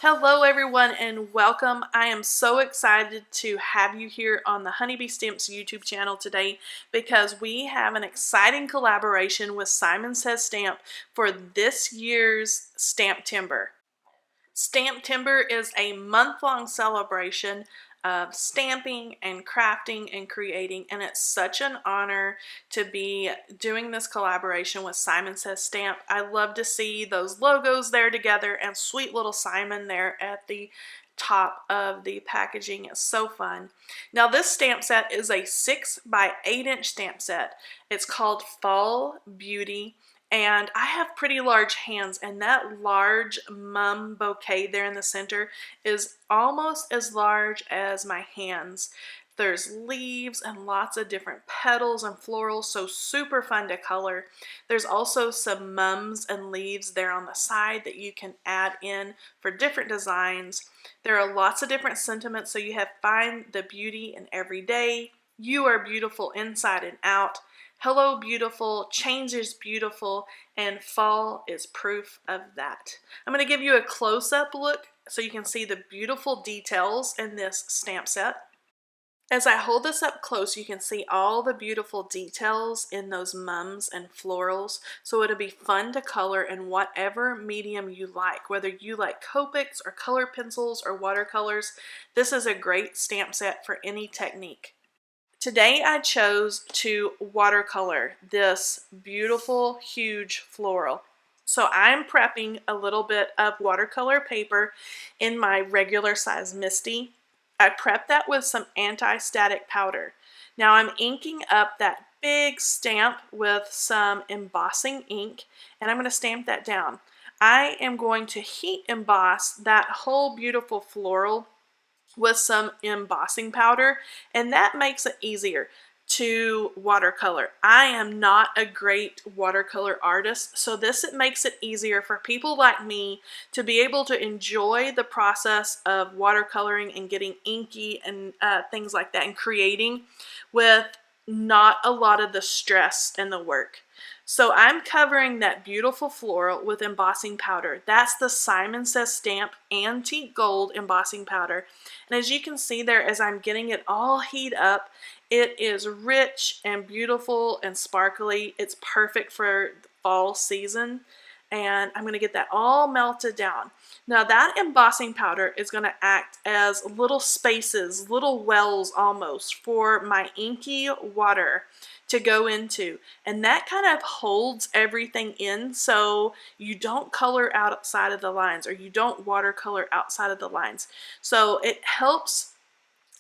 Hello everyone and welcome. I am so excited to have you here on the Honeybee Stamps YouTube channel today because we have an exciting collaboration with Simon Says Stamp for this year's STAMPtember. STAMPtember is a month-long celebration of stamping and crafting and creating, and it's such an honor to be doing this collaboration with Simon Says Stamp. I love to see those logos there together and sweet little Simon there at the top of the packaging. It's so fun. Now this stamp set is a 6 by 8 inch stamp set. It's called Fall Beauty. And I have pretty large hands, and that large mum bouquet there in the center is almost as large as my hands. There's leaves and lots of different petals and florals, so super fun to color. There's also some mums and leaves there on the side that you can add in for different designs. There are lots of different sentiments, so you have Find the Beauty in Every Day, You Are Beautiful Inside and Out, Hello Beautiful, Change is Beautiful, and Fall is proof of that. I'm going to give you a close-up look so you can see the beautiful details in this stamp set. As I hold this up close, you can see all the beautiful details in those mums and florals, so it'll be fun to color in whatever medium you like. Whether you like Copics or color pencils or watercolors, this is a great stamp set for any technique. Today I chose to watercolor this beautiful, huge floral. So I'm prepping a little bit of watercolor paper in my regular size Misty. I prepped that with some anti-static powder. Now I'm inking up that big stamp with some embossing ink, and I'm going to stamp that down. I am going to heat emboss that whole beautiful floral with some embossing powder, and that makes it easier to watercolor. I am not a great watercolor artist, so it makes it easier for people like me to be able to enjoy the process of watercoloring and getting inky and things like that, and creating with not a lot of the stress and the work. So I'm covering that beautiful floral with embossing powder. That's the Simon Says Stamp Antique Gold embossing powder. And as you can see there, as I'm getting it all heated up, it is rich and beautiful and sparkly. It's perfect for the fall season. And I'm going to get that all melted down. Now that embossing powder is going to act as little spaces, little wells almost, for my inky water to go into, and that kind of holds everything in so you don't color outside of the lines, or you don't watercolor outside of the lines. So it helps,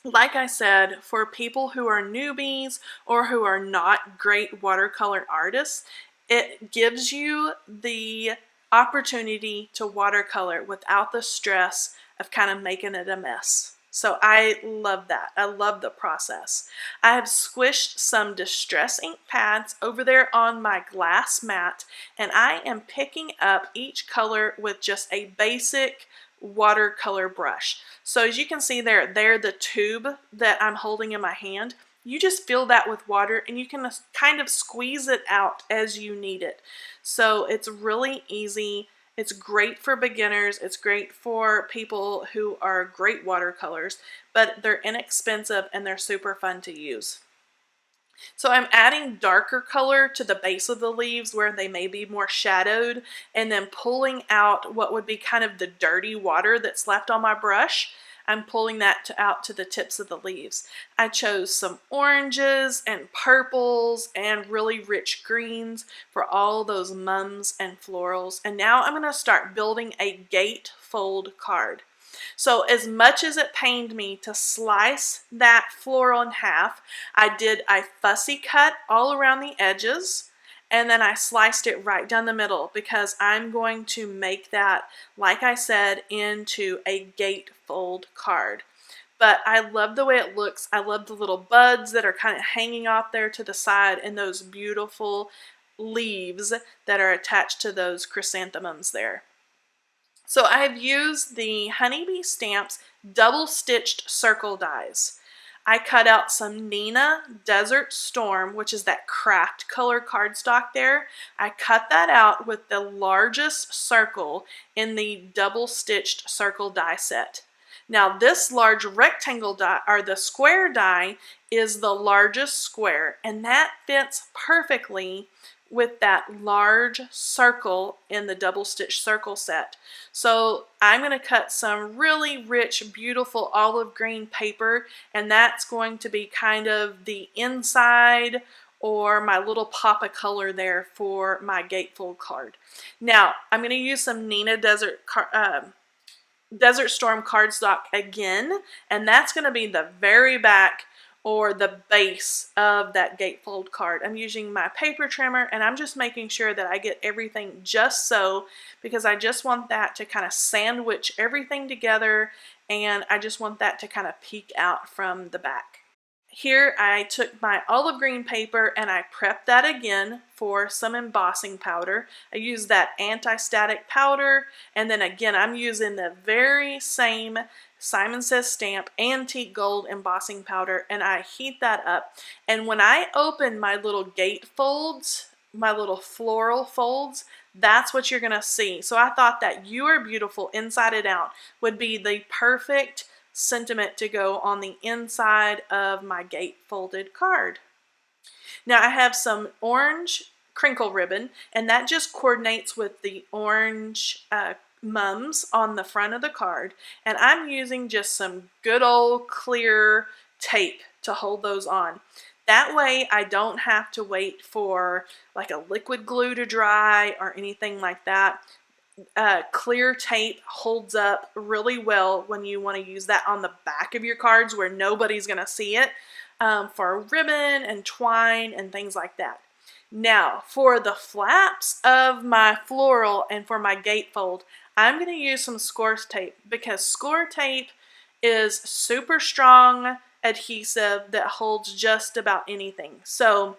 like I said, for people who are newbies or who are not great watercolor artists. It gives you the opportunity to watercolor without the stress of kind of making it a mess. So I love that. I love the process. I have squished some Distress ink pads over there on my glass mat, and I am picking up each color with just a basic watercolor brush. So as you can see there, the tube that I'm holding in my hand, you just fill that with water and you can kind of squeeze it out as you need it. So it's really easy. It's great for beginners. It's great for people who are great watercolors, but they're inexpensive and they're super fun to use. So I'm adding darker color to the base of the leaves where they may be more shadowed, and then pulling out what would be kind of the dirty water that's left on my brush. I'm pulling that out to the tips of the leaves. I chose some oranges and purples and really rich greens for all those mums and florals. And now I'm going to start building a gatefold card. So as much as it pained me to slice that floral in half, I did a fussy cut all around the edges, and then I sliced it right down the middle because I'm going to make that, like I said, into a gatefold card. But I love the way it looks. I love the little buds that are kind of hanging off there to the side, and those beautiful leaves that are attached to those chrysanthemums there. So I have used the Honeybee Stamps double stitched circle dies. I cut out some Nina Desert Storm, which is that craft color cardstock there. I cut that out with the largest circle in the double stitched circle die set. Now this large rectangle die, or the square die, is the largest square, and that fits perfectly with that large circle in the double stitch circle set. So I'm going to cut some really rich, beautiful olive green paper, and that's going to be kind of the inside or my little pop of color there for my gatefold card. Now I'm going to use some Nina Desert Storm cardstock again, and that's going to be the very back or the base of that gatefold card. I'm using my paper trimmer, and I'm just making sure that I get everything just so, because I just want that to kind of sandwich everything together, and I just want that to kind of peek out from the back. Here I took my olive green paper and I prepped that again for some embossing powder. I used that anti-static powder, and then again I'm using the very same Simon Says Stamp antique gold embossing powder, and I heat that up. And when I open my little gate folds, my little floral folds, that's what you're gonna see. So I thought that You Are Beautiful Inside and Out would be the perfect sentiment to go on the inside of my gate folded card. Now I have some orange crinkle ribbon, and that just coordinates with the orange mums on the front of the card, and I'm using just some good old clear tape to hold those on. That way I don't have to wait for like a liquid glue to dry or anything like that. Clear tape holds up really well when you want to use that on the back of your cards where nobody's going to see it, for ribbon and twine and things like that. Now for the flaps of my floral and for my gatefold, I'm going to use some score tape, because score tape is super strong adhesive that holds just about anything. So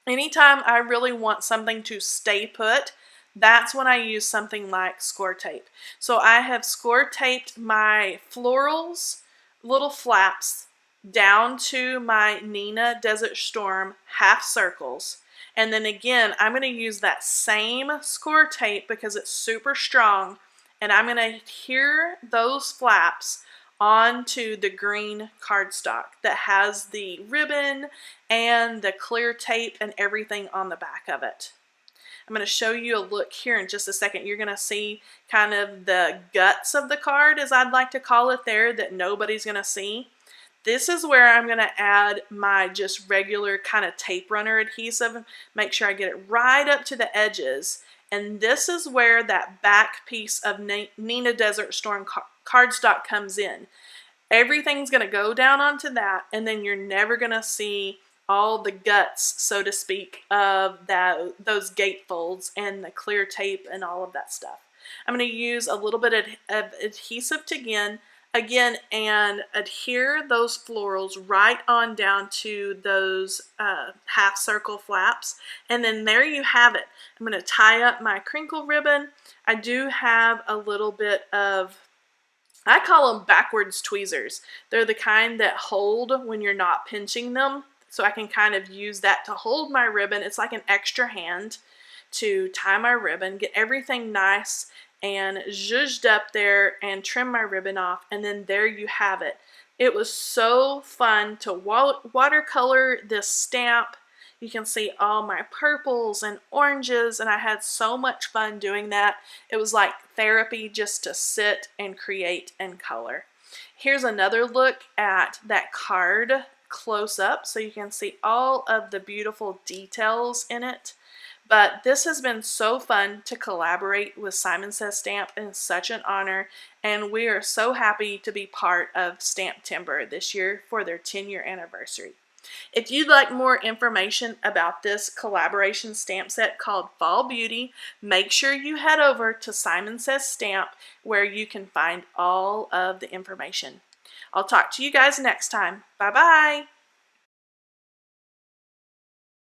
anytime I really want something to stay put, that's when I use something like score tape. So I have score taped my florals, little flaps, down to my Nina Desert Storm half circles. And then again, I'm going to use that same score tape because it's super strong, and I'm going to adhere those flaps onto the green cardstock that has the ribbon and the clear tape and everything on the back of it. I'm going to show you a look here in just a second. You're going to see kind of the guts of the card, as I'd like to call it there, that nobody's going to see. This is where I'm going to add my just regular kind of tape runner adhesive. Make sure I get it right up to the edges. And this is where that back piece of Nina Desert Storm cardstock comes in. Everything's going to go down onto that, and then you're never going to see all the guts, so to speak, of those gatefolds and the clear tape and all of that stuff. I'm going to use a little bit of adhesive again and adhere those florals right on down to those half circle flaps, and then there you have it. I'm going to tie up my crinkle ribbon. I do have a little bit of, I call them backwards tweezers. They're the kind that hold when you're not pinching them, so I can kind of use that to hold my ribbon. It's like an extra hand to tie my ribbon, get everything nice and zhuzhed up there, and trim my ribbon off, and then there you have it. It was so fun to watercolor this stamp. You can see all my purples and oranges, and I had so much fun doing that. It was like therapy just to sit and create and color. Here's another look at that card close up so you can see all of the beautiful details in it. But this has been so fun to collaborate with Simon Says Stamp, and such an honor, and we are so happy to be part of STAMPtember this year for their 10-year anniversary. If you'd like more information about this collaboration stamp set called Fall Beauty, make sure you head over to Simon Says Stamp, where you can find all of the information. I'll talk to you guys next time. Bye-bye!